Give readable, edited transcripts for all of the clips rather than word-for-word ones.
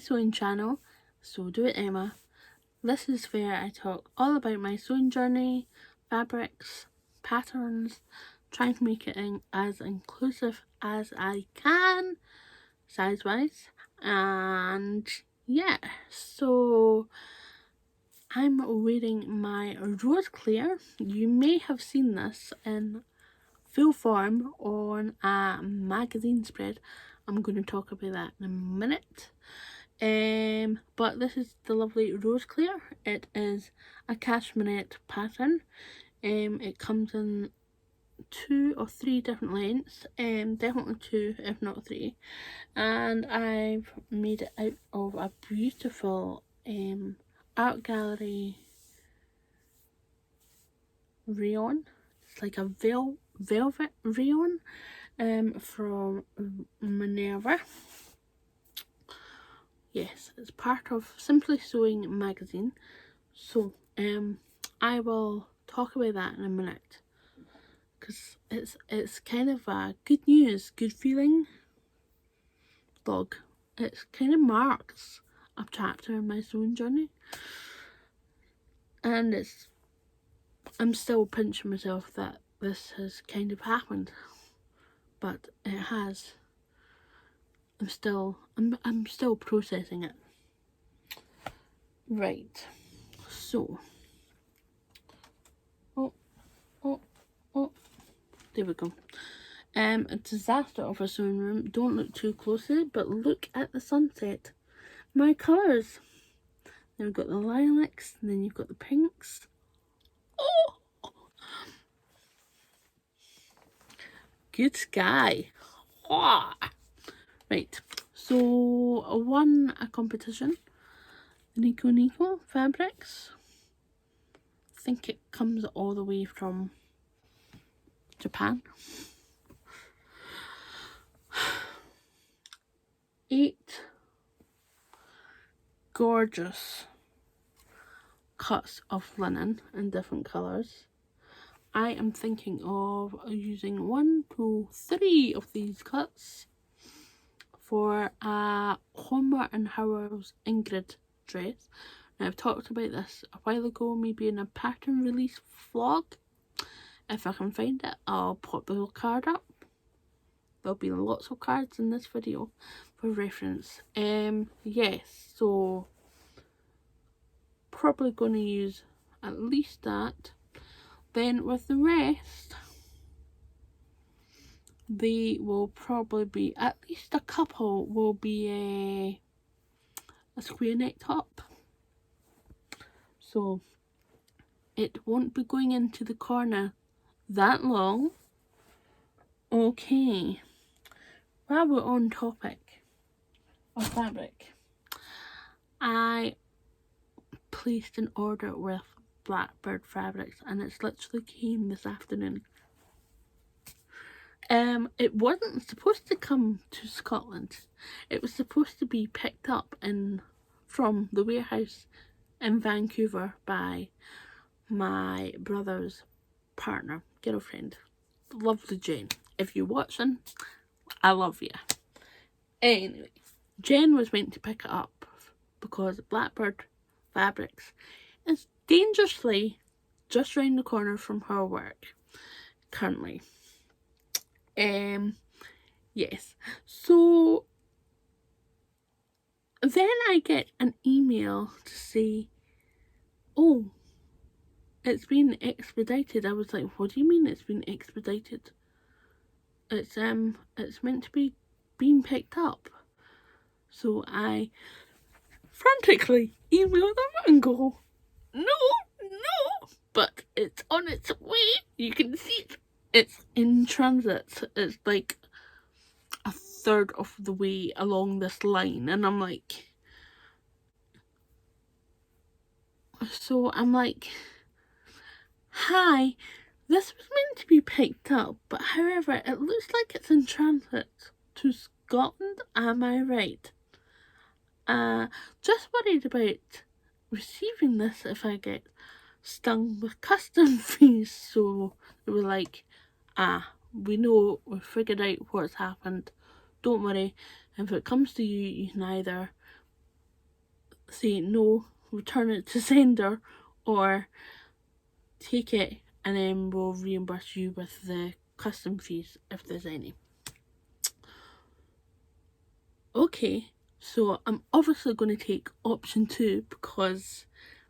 sewing channel, So Do It Emma. This is where I talk all about my sewing journey, fabrics, patterns, trying to make it as inclusive as I can, size wise, and yeah, so I'm wearing my rose clear. You may have seen this in full form on a magazine spread. I'm going to talk about that in a minute. But this is the lovely rose clear. It is a cashmere pattern. It comes in 2 or 3 different lengths, definitely 2 if not 3, and I've made it out of a beautiful art gallery rayon. It's like a velvet rayon from Minerva. Yes, it's part of Simply Sewing magazine, so I will talk about that in a minute, because it's kind of a good news, good feeling vlog. It kind of marks a chapter in my sewing journey, and I'm still pinching myself that this has kind of happened, but it has. I'm still processing it. Right, so oh, there we go. A disaster of a sewing room. Don't look too closely, but look at the sunset. My colours. Then we've got the lilacs, and then you've got the pinks. Oh, good sky. Oh. Right, so I won a competition. Nico fabrics. I think it comes all the way from Japan. 8 gorgeous cuts of linen in different colours. I am thinking of using 1, 2, 3 of these cuts for a Homer and Howard's Ingrid dress. Now, I've talked about this a while ago, maybe in a pattern release vlog. If I can find it, I'll pop the card up. There'll be lots of cards in this video for reference. Yes, so probably going to use at least that. Then with the rest, they will probably be, at least a couple will be a square neck top. So it won't be going into the corner that long. Okay, while we're on topic of fabric, I placed an order with Blackbird Fabrics, and it's literally came this afternoon. It wasn't supposed to come to Scotland. It was supposed to be picked up from the warehouse in Vancouver by my brother's partner, girlfriend, lovely Jane. If you're watching, I love you. Anyway, Jen was meant to pick it up because Blackbird Fabrics is dangerously just round the corner from her work currently. Yes, so then I get an email to say, oh, it's been expedited. I was like, what do you mean it's been expedited? It's meant to be being picked up. So I frantically email them and go, no, but it's on its way. You can see it. It's in transit. It's like a third of the way along this line, and I'm like, so I'm like, hi, this was meant to be picked up, but however, it looks like it's in transit to Scotland, am I right? Just worried about receiving this if I get stung with custom fees. So they were like, we figured out what's happened, don't worry, if it comes to you, you can either say no, return it to sender, or take it and then we'll reimburse you with the custom fees if there's any. Okay, so I'm obviously going to take option 2 because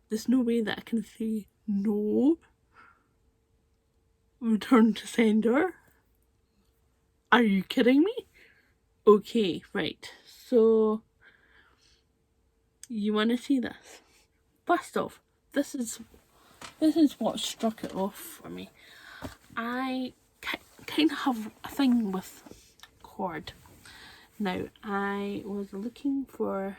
there's no way that I can say no, return to sender. Are you kidding me? Okay, right, so you want to see this? First off, this is what struck it off for me. I kind of have a thing with cord. Now, I was looking for,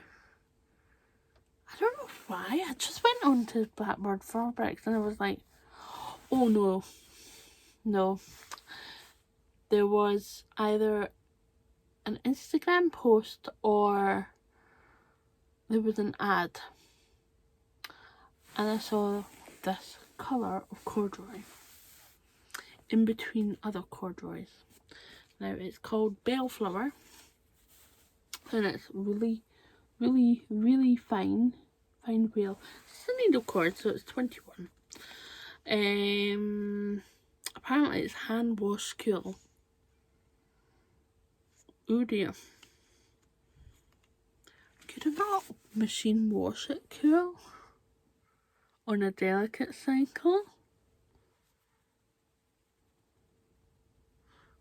I don't know why, I just went on to Blackbird Fabrics and I was like, oh no. There was either an Instagram post or there was an ad. And I saw this colour of corduroy in between other corduroys. Now, it's called Bellflower. And it's really fine wheel. It's a needle cord, so it's 21. Apparently it's hand wash cool. Oh dear. Could I not machine wash it cool on a delicate cycle?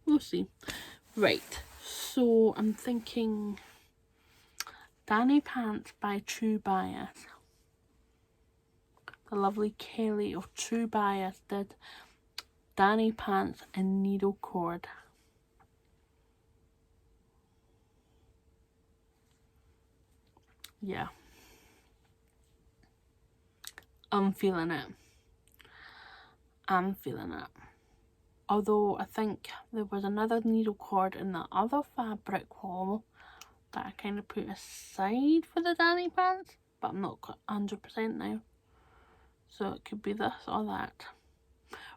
We'll see. Right, so I'm thinking Danny Pants by True Bias. The lovely Kelly of True Bias did Danny Pants in needle cord. Yeah. I'm feeling it. Although I think there was another needle cord in the other fabric haul that I kind of put aside for the Danny Pants, but I'm not 100% now. So it could be this or that.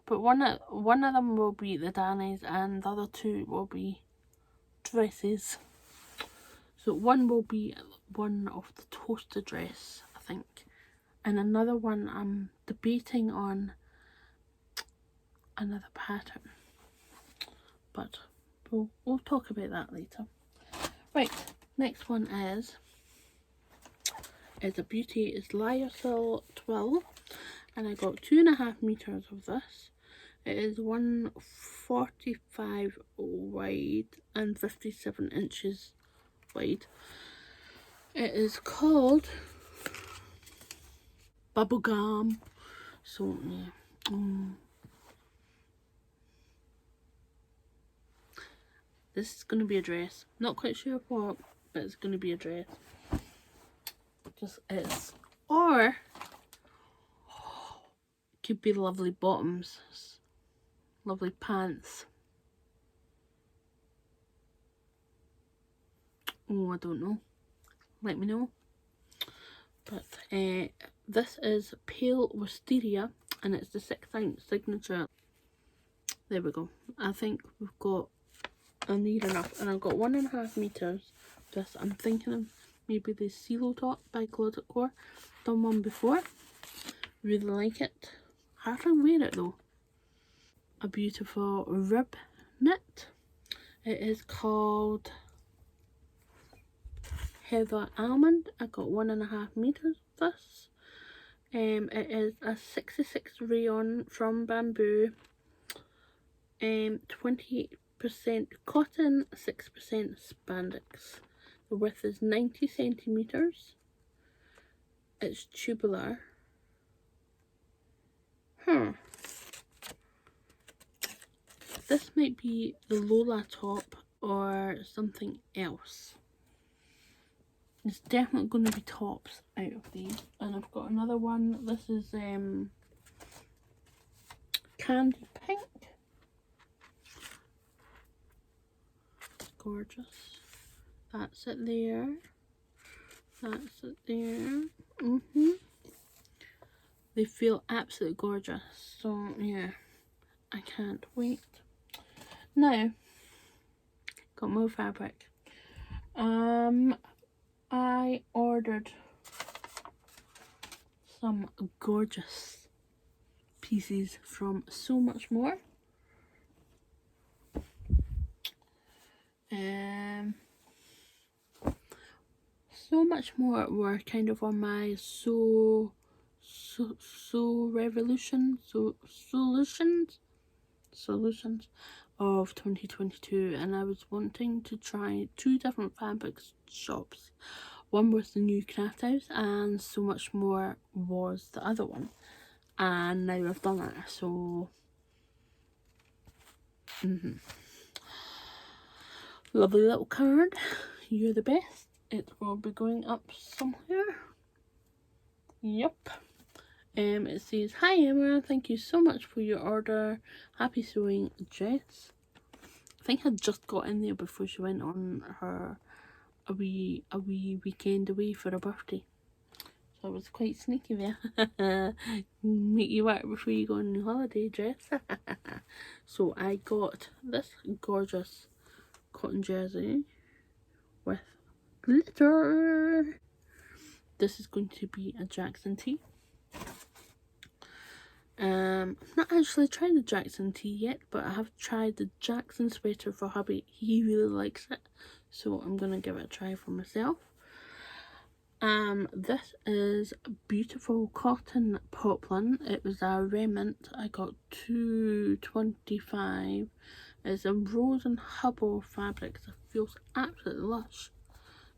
But one of them will be the Danny's and the other two will be dresses. So one will be one of the toaster dress, I think. And another one I'm debating on another pattern. But we'll talk about that later. Right, next one is a beauty. It's Lyocell 12. And I got 2.5 meters of this. It is 145 wide and 57 inches wide. It is called Bubblegum. So yeah. This is going to be a dress. Not quite sure what, but it's going to be a dress. Just is. Or it could be lovely bottoms. Lovely pants. Oh, I don't know. Let me know. But this is Pale Wisteria and it's the 6-ounce signature. There we go. I think we've got near enough. And I've got 1.5 meters. This I'm thinking of maybe the CeeLo top by Closet Core. Done one before. Really like it. Hardly wear it though. A beautiful rib knit. It is called Heather Almond. I got 1.5 meters of this. It is a 66 rayon from bamboo. 20% cotton, 6% spandex. The width is 90 centimeters. It's tubular. This might be the Lola top or something else. It's definitely going to be tops out of these. And I've got another one. This is candy pink. Gorgeous. That's it there. That's it there. They feel absolutely gorgeous. So yeah, I can't wait. Now, got more fabric. I ordered some gorgeous pieces from So Much More. So Much More were kind of on my solutions of 2022, and I was wanting to try 2 different fabric shops. One was the new craft house, and So Much More was the other one, and now I've done it. So lovely little card. You're the best. It will be going up somewhere. Yep. It says, "Hi Emma, thank you so much for your order. Happy sewing, Jess." I think I just got in there before she went on her a wee weekend away for her birthday. So I was quite sneaky there. Make you work before you go on holiday, Jess. So I got this gorgeous cotton jersey with glitter. This is going to be a Jackson tee. I've not actually tried the Jackson tee yet, but I have tried the Jackson sweater for hubby. He really likes it, so I'm gonna give it a try for myself. This is beautiful cotton poplin. It was a remnant. I got $2.25. It's a rose and hubble fabric. It feels absolutely lush.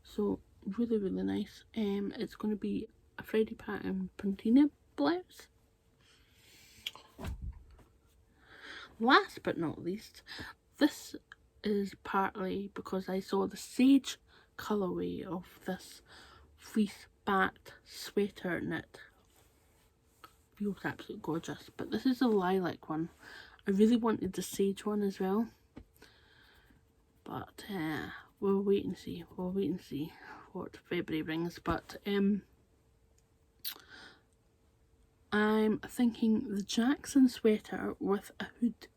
So really, really nice. It's going to be a Friday pattern Pantina blouse. Last but not least, this is partly because I saw the sage colourway of this fleece backed sweater knit. Feels absolutely gorgeous, but this is a lilac one. I really wanted the sage one as well, but we'll wait and see. We'll wait and see what February brings. But I'm thinking the Jackson sweater with a hood,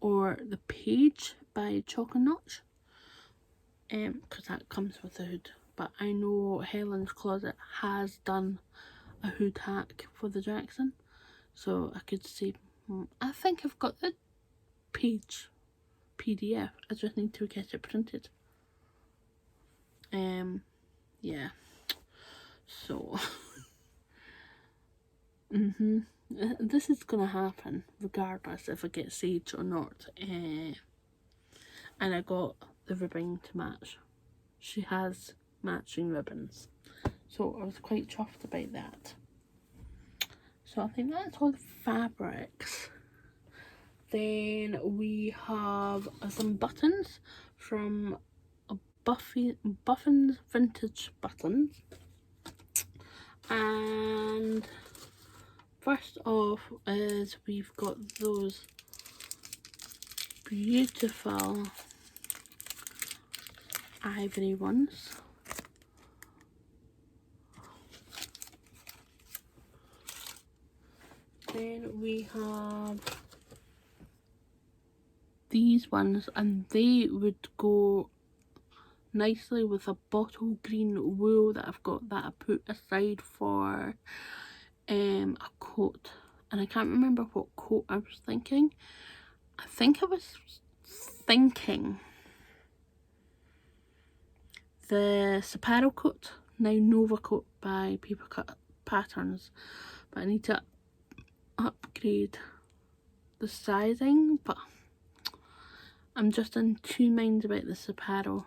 or the Page by Chalk and Notch, because that comes with a hood. But I know Helen's Closet has done a hood hack for the Jackson, so I could say, I think I've got the Page PDF. I just need to get it printed. Yeah. So this is gonna happen regardless if I get sage or not. And I got the ribbon to match. She has matching ribbons, so I was quite chuffed about that. So I think that's all the fabrics. Then we have some buttons from Buffin's Vintage Buttons. And first off is we've got those beautiful ivory ones. Then we have these ones, and they would go nicely with a bottle green wool that I've got that I put aside for a coat, and I can't remember what coat I was thinking. I think I was thinking the Saparo coat, now Nova coat by Paper Cut Patterns, but I need to upgrade the sizing. But I'm just in 2 minds about the Saparo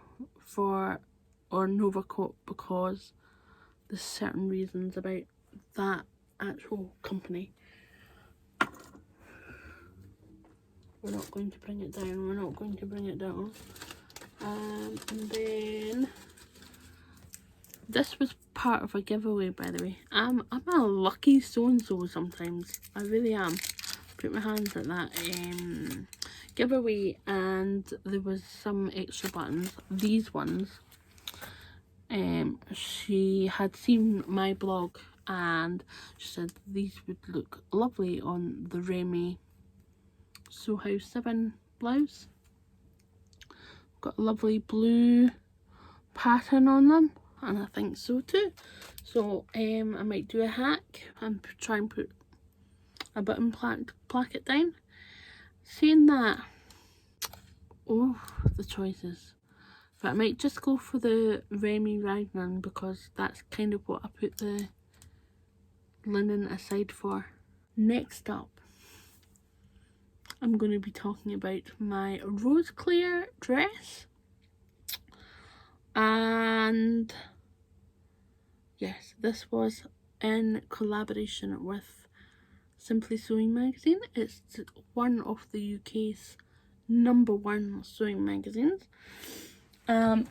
or Nova coat, because there's certain reasons about that actual company. We're not going to bring it down. We're not going to bring it down. And then this was part of a giveaway, by the way. I'm a lucky so-and-so sometimes. I really am. Put my hands at that. Giveaway, and there was some extra buttons. These ones. She had seen my blog and she said these would look lovely on the Remy Sew House 7 blouse. Got a lovely blue pattern on them. and I think so too. So I might do a hack and try and put a button placket down. Saying that, oh, the choices. But I might just go for the Remy Ragnan because that's kind of what I put the linen aside for. Next up, I'm going to be talking about my Rose Clear dress. And yes, this was in collaboration with Simply Sewing magazine. It's one of the UK's #1 sewing magazines. I'm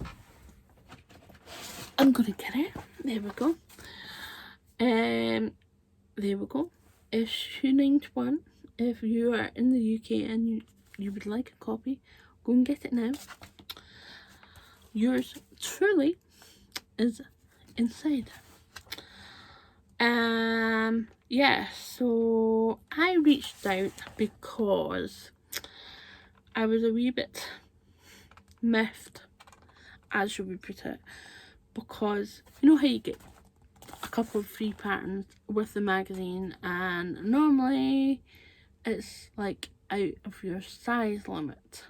gonna get it. There we go. There we go. Issue 91. If you are in the UK and you would like a copy, go and get it now. Yours truly is inside. Yeah, so I reached out because I was a wee bit miffed, as you would put it, because you know how you get a couple of free patterns with the magazine and normally it's like out of your size limit.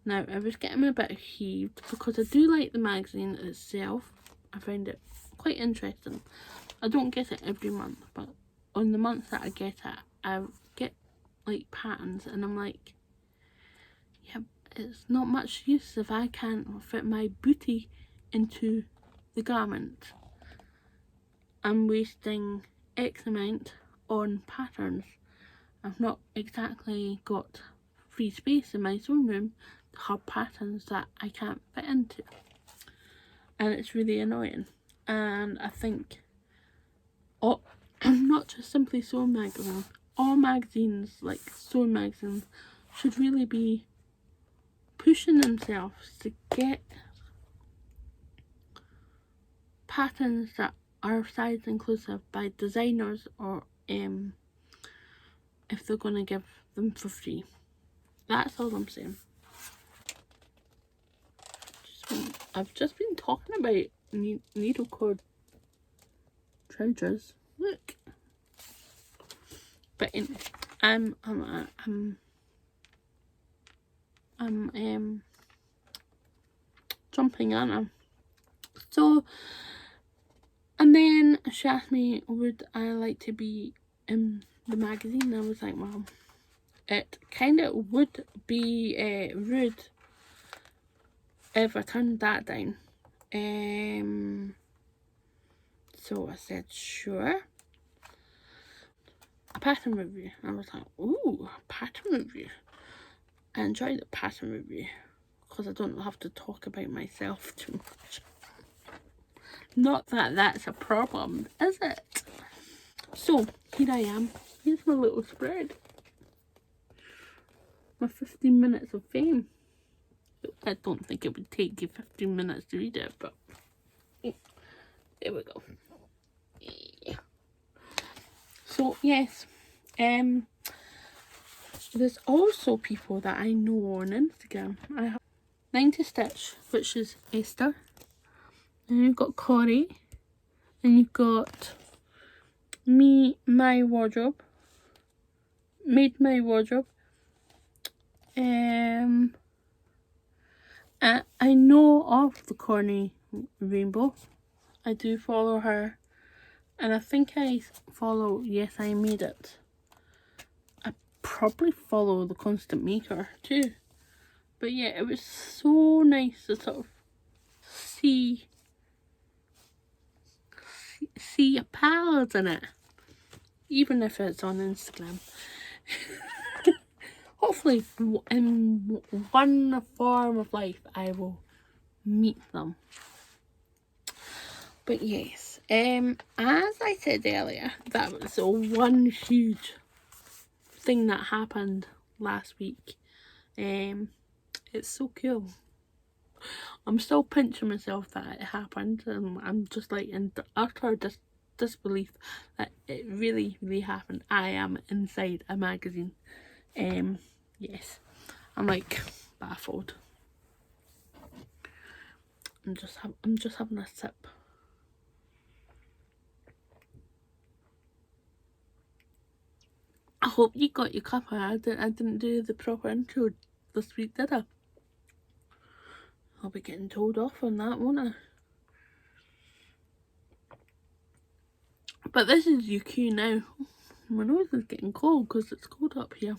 Now I was getting a bit heaved because I do like the magazine itself. I find it quite interesting. I don't get it every month, but on the months that I get it, I get like patterns and I'm like, yeah, it's not much use if I can't fit my booty into the garment. I'm wasting X amount on patterns. I've not exactly got free space in my sewing room to have patterns that I can't fit into. And it's really annoying. And I think, oh, not just Simply Sewing magazine, all magazines, like sewing magazines, should really be pushing themselves to get patterns that are size inclusive by designers, or if they're going to give them for free. That's all I'm saying. I've just been talking about needle cord trousers. Look. But anyway, I'm jumping on them. So, and then she asked me, would I like to be in the magazine? And I was like, well, it kind of would be rude if I turned that down. So I said, sure. A pattern review. I was like, ooh, a pattern review. I enjoy the pattern review because I don't have to talk about myself too much. Not that that's a problem, is it? So, here I am. Here's my little spread. My 15 minutes of fame. I don't think it would take you 15 minutes to read it, but there we go. Yeah. So, yes. There's also people that I know on Instagram. I have 90 Stitch, which is Esther. And you've got Corey. And you've got me, my wardrobe. Made my wardrobe. I know of the Corny Rainbow. I do follow her. And I think I follow Yes I Made It. I probably follow the Constant Maker too. But yeah, it was so nice to sort of see your pals in it. Even if it's on Instagram. Hopefully in one form of life I will meet them. But yes, as I said earlier, that was the one huge thing that happened last week. It's so cool. I'm still pinching myself that it happened, and I'm just like in utter disbelief that it really, really happened. I am inside a magazine. Yes, I'm like baffled. I'm just having a sip I hope you got your cuppa. I didn't do the proper intro this week, did I? I'll be getting told off on that, won't I? But this is your cue now. My nose is getting cold because it's cold up here.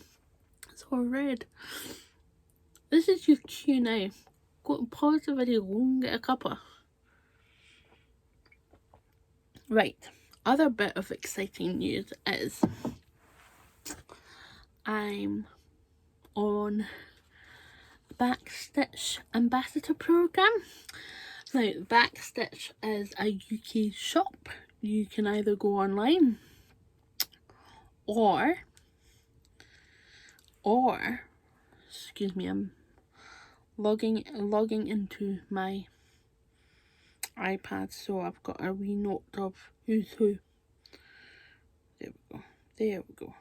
It's all red. This is your cue now. Go and pause the video, go and get a cuppa. Right, other bit of exciting news is I'm on the Backstitch Ambassador Programme. Now, Backstitch is a UK shop. You can either go online or excuse me, I'm logging into my iPad, so I've got a wee note of who's who. There we go.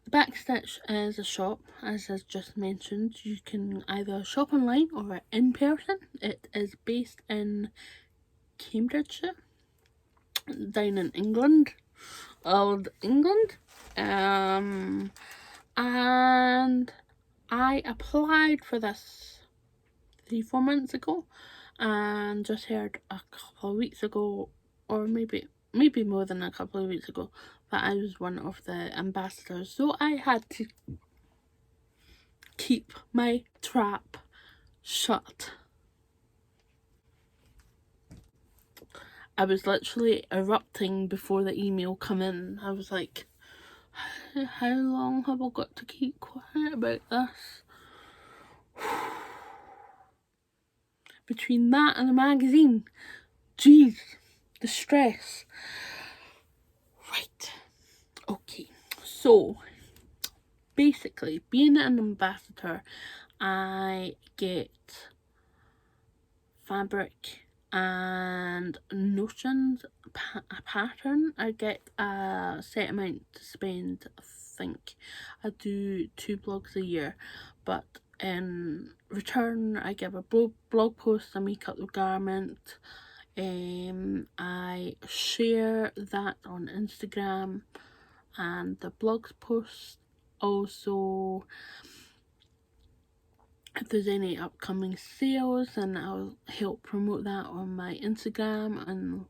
Backstitch is a shop, as I just mentioned. You can either shop online or in person. It is based in Cambridgeshire, down in England, old England. And I applied for this 3-4 months ago, and just heard a couple of weeks ago, or maybe more than a couple of weeks ago, that I was one of the ambassadors. So I had to keep my trap shut. I was literally erupting before the email come in. I was like, how long have I got to keep quiet about this? Between that and the magazine, jeez, the stress. Right, okay, so basically, being an ambassador, I get fabric and notions, a pattern. I get a set amount to spend. I think I do 2 blogs a year, but in return I give a blog post, I make up the garment. I share that on Instagram and the blog post. Also, if there's any upcoming sales, then I'll help promote that on my Instagram and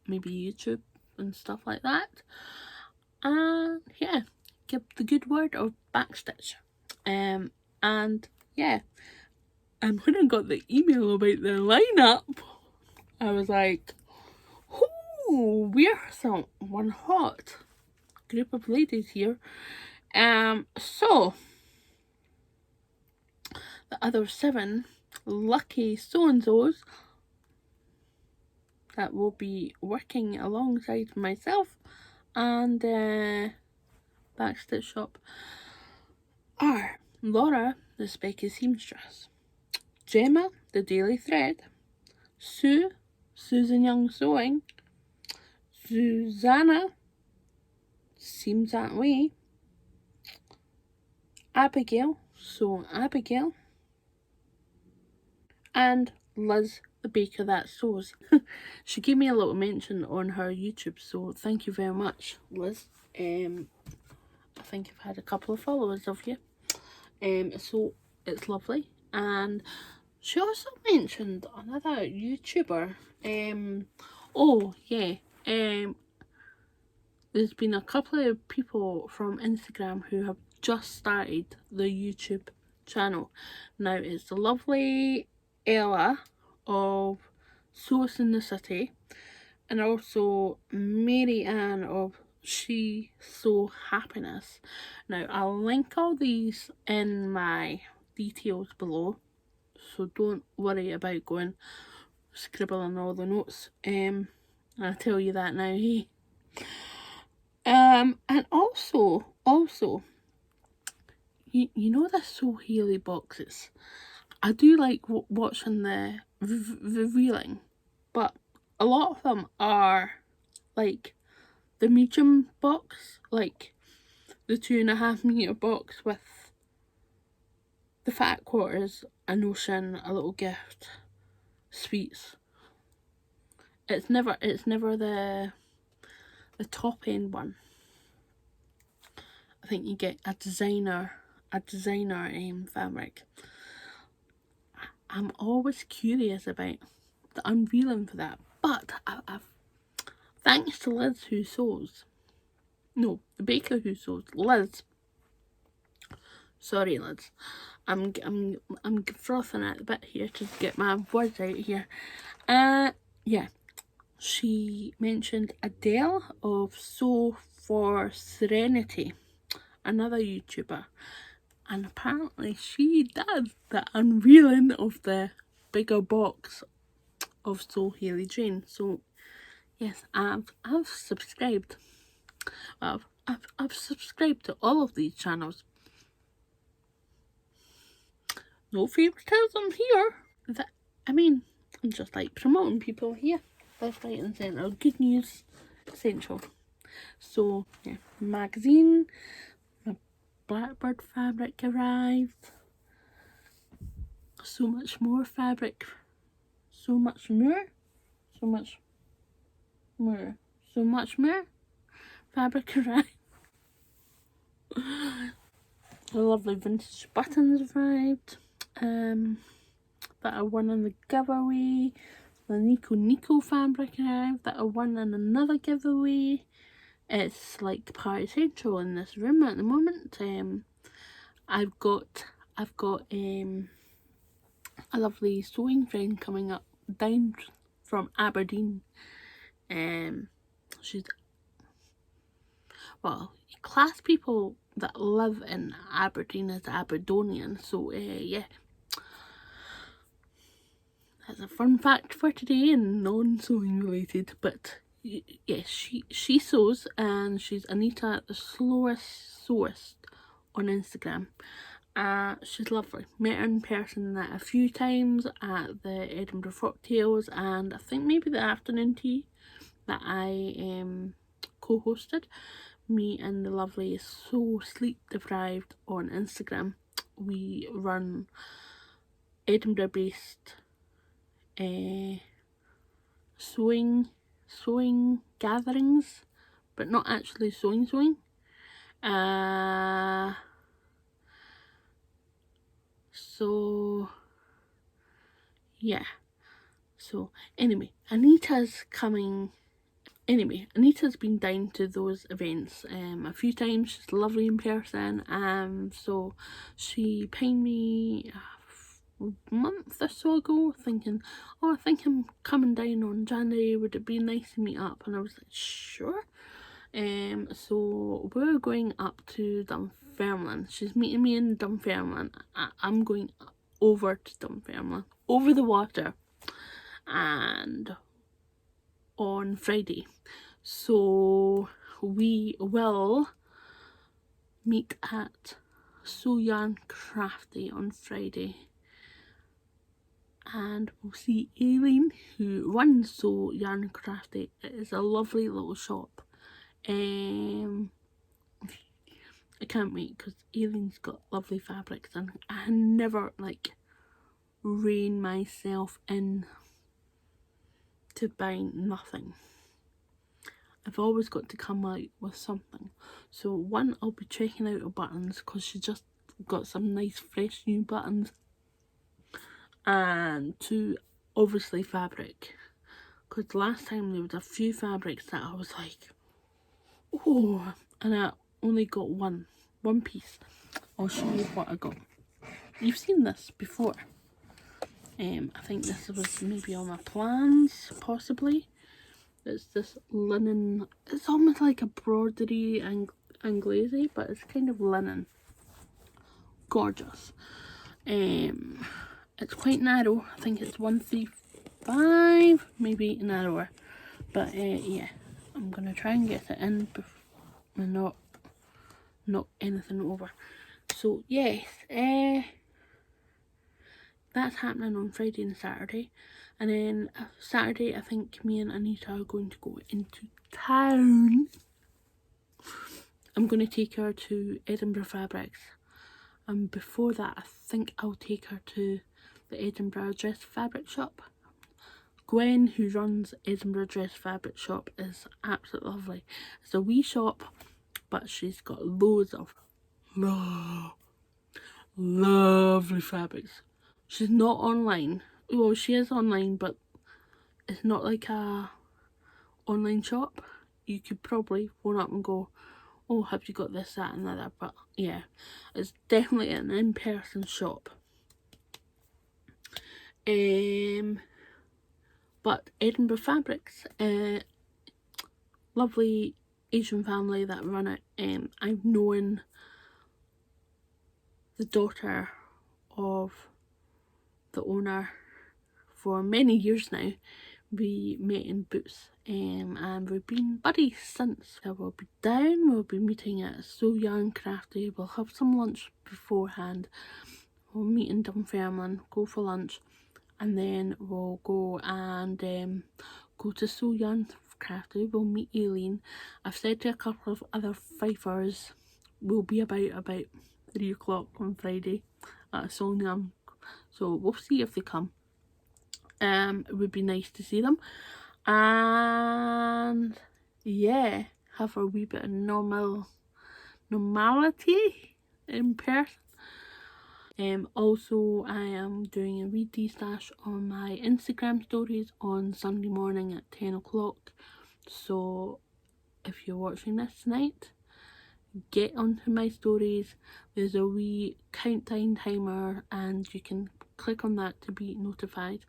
maybe YouTube and stuff like that. And yeah, give the good word of Backstitch. And yeah, and when I got the email about the lineup, I was like, ooh, we're one hot group of ladies here. So the other 7 lucky so-and-sos that will be working alongside myself and Backstitch shop are Laura, the Specky Seamstress, Gemma, the Daily Thread, Sue, Susan Young Sewing, Susanna, Seems That Way, Abigail, So Abigail, and Liz, the baker that sews. She gave me a little mention on her YouTube, so thank you very much, Liz. I think I've had a couple of followers of you, so it's lovely. And she also mentioned another YouTuber. Oh yeah, there's been a couple of people from Instagram who have just started the YouTube channel. Now it's the lovely Ella of Source in the City, and also Mary Ann of She So Happiness. Now I'll link all these in my details below, so don't worry about going scribbling all the notes. I'll tell you that now, hey. And also, you know the So Haley boxes. I do like watching the revealing, but a lot of them are like the medium box, like the 2.5 meter box with the fat quarters, a notion, a little gift, sweets. It's never the the top end one, I think you get a designer fabric. I'm always curious about the unveiling for that, but I've thanks to Liz who sews, no, the baker who sews, Liz. Sorry, Liz. I'm frothing at the bit here to get my words out here. Yeah. She mentioned Adele of Sew for Serenity, another YouTuber, and apparently she does the unveiling of the bigger box of Sew Hayley Jane. So yes, I've subscribed. I've subscribed to all of these channels. No favoritism here. I'm just like promoting people here, left, right and centre. Good news essential. So yeah, magazine, my Blackbird fabric arrived. So much more fabric. So much more fabric arrived. The lovely vintage buttons arrived. That I won in the giveaway. The Nico fabric arrived that I won in another giveaway. It's like party central in this room at the moment. I've got a lovely sewing friend coming up down from Aberdeen. She's, well, class people that live in Aberdeen as Aberdonian. So yeah. That's a fun fact for today and non-sewing related, but yes, she sews, and she's Anita at the slowest sewist on Instagram. She's lovely. Met her in person a few times at the Edinburgh Folktales, and I think maybe the afternoon tea that I co-hosted. Me and the lovely So Sleep Deprived on Instagram. We run Edinburgh based sewing gatherings, but not actually sewing. So yeah. So anyway, Anita's been down to those events a few times. She's lovely in person. So she pinged me a month or so ago thinking, oh, I think I'm coming down on January, would it be nice to meet up? And I was like, sure. So we're going up to Dunfermline. She's meeting me in Dunfermline. I'm going over to Dunfermline, over the water, and on Friday. So we will meet at Sew Yarn Crafty on Friday, and we'll see Aileen, who runs Sew Yarn Crafty. It is a lovely little shop. I can't wait because Aileen's got lovely fabrics, and I never rein myself in to buying nothing. I've always got to come out with something. So one, I'll be checking out her buttons because she just got some nice fresh new buttons, and two, obviously fabric, because last time there was a few fabrics that I was like, oh, and I only got one piece. I'll show you what I got. You've seen this before. I think this was maybe on my plans, possibly. It's this linen, it's almost like a broderie and glazy, but it's kind of linen. Gorgeous. It's quite narrow. I think it's 135, maybe narrower. But yeah, I'm gonna try and get it in and not knock anything over. So yes, that's happening on Friday and Saturday. And then Saturday, I think me and Anita are going to go into town. I'm going to take her to Edinburgh Fabrics. And before that, I think I'll take her to the Edinburgh Dress Fabric Shop. Gwen, who runs Edinburgh Dress Fabric Shop, is absolutely lovely. It's a wee shop, but she's got loads of lovely fabrics. She's not online. Well, she is online, but it's not like a online shop. You could probably phone up and go, oh, have you got this, that and the other? But yeah, it's definitely an in-person shop. But Edinburgh Fabrics, lovely Asian family that run it. I've known the daughter of the owner for many years now. We met in Boots, and we've been buddies since. We'll be down, we'll be meeting at So Young Crafty, we'll have some lunch beforehand, we'll meet in Dunfermline, go for lunch, and then we'll go and go to So Young Crafty, we'll meet Aileen. I've said to a couple of other fifers we'll be about 3 o'clock on Friday at So Young, so we'll see if they come. It would be nice to see them, and yeah, have a wee bit of normality in person. Also, I am doing a wee de-stash on my Instagram stories on Sunday morning at 10 o'clock. So if you're watching this tonight, get onto my stories. There's a wee countdown timer and you can click on that to be notified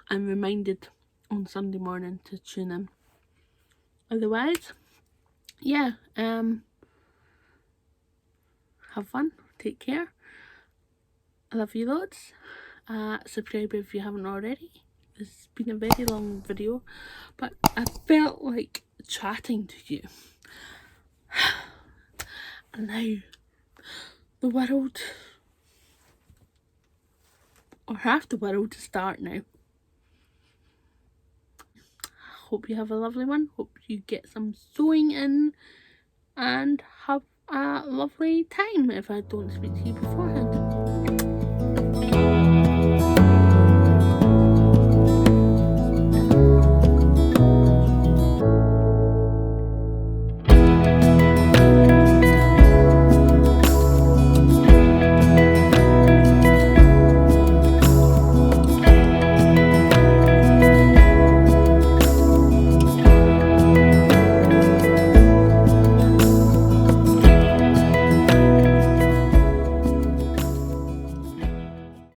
and reminded on Sunday morning to tune in. Otherwise, yeah, have fun, take care, I love you loads. Subscribe if you haven't already. This has been a very long video, but I felt like chatting to you. And now the world, or half the world, to start now. Hope you have a lovely one. Hope you get some sewing in and have a lovely time if I don't speak to you beforehand.